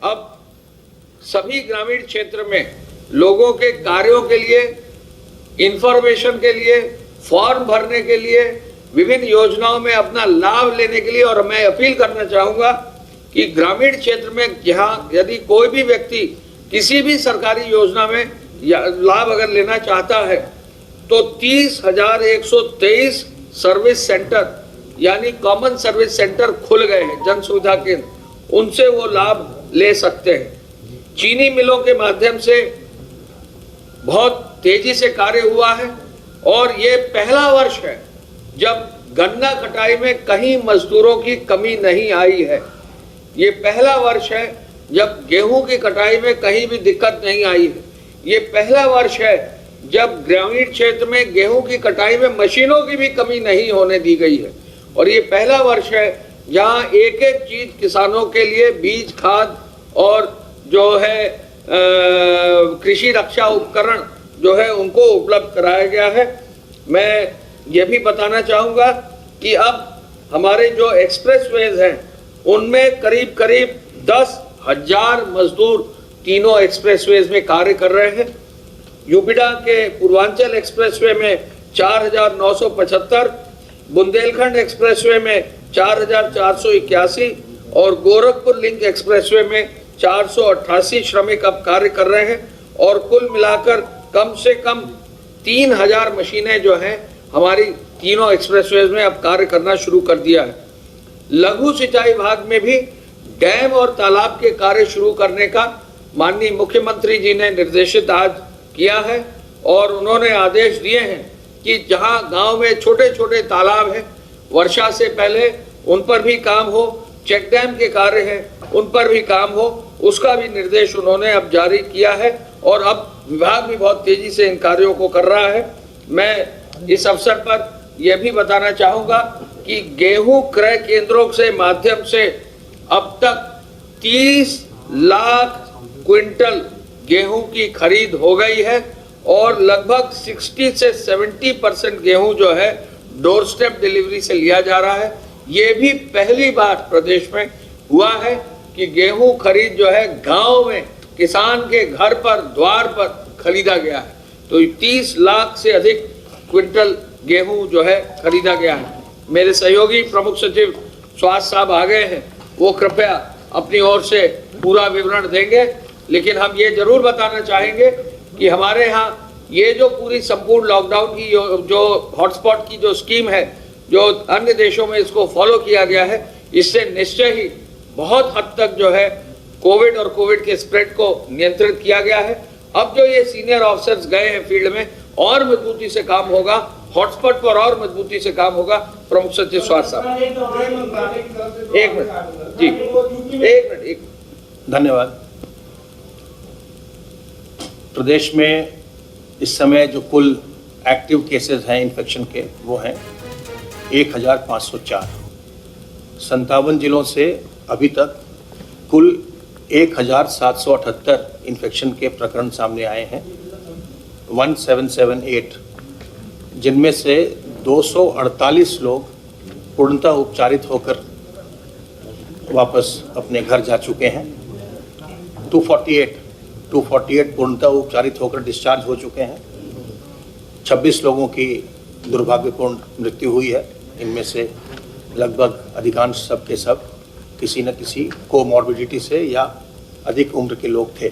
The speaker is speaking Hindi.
अब सभी ग्रामीण क्षेत्र में लोगों के कार्यों के लिए, इंफॉर्मेशन के लिए, फॉर्म भरने के लिए, विभिन्न योजनाओं में अपना लाभ लेने के लिए, और मैं अपील करना चाहूँगा कि ग्रामीण क्षेत्र में जहाँ यदि कोई भी व्यक्ति किसी भी सरकारी योजना में लाभ अगर लेना चाहता है तो 30,123 सर्विस सेंटर यानी कॉमन सर्विस सेंटर खुल गए हैं, जन सुविधा केंद्र, उनसे वो लाभ ले सकते हैं। चीनी मिलों के माध्यम से बहुत तेजी से कार्य हुआ है और ये पहला वर्ष है जब गन्ना कटाई में कहीं मजदूरों की कमी नहीं आई है। ये पहला वर्ष है जब गेहूं की कटाई में कहीं भी दिक्कत नहीं आई है। ये पहला वर्ष है जब ग्रामीण क्षेत्र में गेहूं की कटाई में मशीनों की भी कमी नहीं होने दी गई है। और ये पहला वर्ष है जहां एक एक चीज किसानों के लिए, बीज, खाद और जो है कृषि रक्षा उपकरण जो है उनको उपलब्ध कराया गया है। मैं ये भी बताना चाहूँगा कि अब हमारे जो एक्सप्रेसवेज हैं उनमें करीब करीब 10,000 मजदूर तीनों एक्सप्रेसवेज में कार्य कर रहे हैं। यूपीडा के पूर्वांचल एक्सप्रेसवे में 4,975, बुंदेलखंड एक्सप्रेसवे में 4,481 और गोरखपुर लिंक एक्सप्रेसवे में 488 श्रमिक अब कार्य कर रहे हैं। और कुल मिलाकर कम से कम 3,000 मशीनें जो हैं हमारी तीनों एक्सप्रेसवेज में अब कार्य करना शुरू कर दिया है। लघु सिंचाई विभाग में भी डैम और तालाब के कार्य शुरू करने का माननीय मुख्यमंत्री जी ने निर्देशित आज किया है और उन्होंने आदेश दिए हैं कि जहां गांव में छोटे छोटे तालाब हैं, वर्षा से पहले उन पर भी काम हो, चेक डैम के कार्य हैं उन पर भी काम हो, उसका भी निर्देश उन्होंने अब जारी किया है और अब विभाग भी बहुत तेजी से इन कार्यों को कर रहा है। मैं इस अवसर पर यह भी बताना चाहूँगा कि गेहूं क्रय केंद्रों से माध्यम से अब तक 30 लाख क्विंटल गेहूं की खरीद हो गई है और लगभग 60 से 70% गेहूं जो है डोर स्टेप डिलीवरी से लिया जा रहा है। ये भी पहली बार प्रदेश में हुआ है कि गेहूं खरीद जो है गांव में किसान के घर पर, द्वार पर खरीदा गया है। तो 30 लाख से अधिक क्विंटल गेहूं जो है खरीदा गया है। मेरे सहयोगी प्रमुख सचिव स्वास्थ्य साहब आ गए हैं, वो कृपया अपनी ओर से पूरा विवरण देंगे, लेकिन हम ये जरूर बताना चाहेंगे कि हमारे यहाँ ये जो पूरी संपूर्ण लॉकडाउन की जो हॉटस्पॉट की जो स्कीम है, जो अन्य देशों में इसको फॉलो किया गया है, इससे निश्चय ही बहुत हद तक जो है कोविड और कोविड के स्प्रेड को नियंत्रित किया गया है। अब जो ये सीनियर ऑफिसर्स गए हैं फील्ड में, और मजबूती से काम होगा, हॉटस्पॉट पर और मजबूती से काम होगा। प्रमुख सचिव स्वास्थ्य साहब, एक मिनट जी, एक मिनट। धन्यवाद। प्रदेश में इस समय जो कुल एक्टिव केसेस हैं इन्फेक्शन के वो हैं 1,504। 57 जिलों से अभी तक कुल 1,778 इन्फेक्शन के प्रकरण सामने आए हैं, 1778, जिनमें से 248 लोग पूर्णतः उपचारित होकर वापस अपने घर जा चुके हैं। 248 पूर्णतः उपचारित होकर डिस्चार्ज हो चुके हैं। 26 लोगों की दुर्भाग्यपूर्ण मृत्यु हुई है। इनमें से लगभग अधिकांश सब के सब किसी न किसी कोमॉर्बिडिटी से या अधिक उम्र के लोग थे।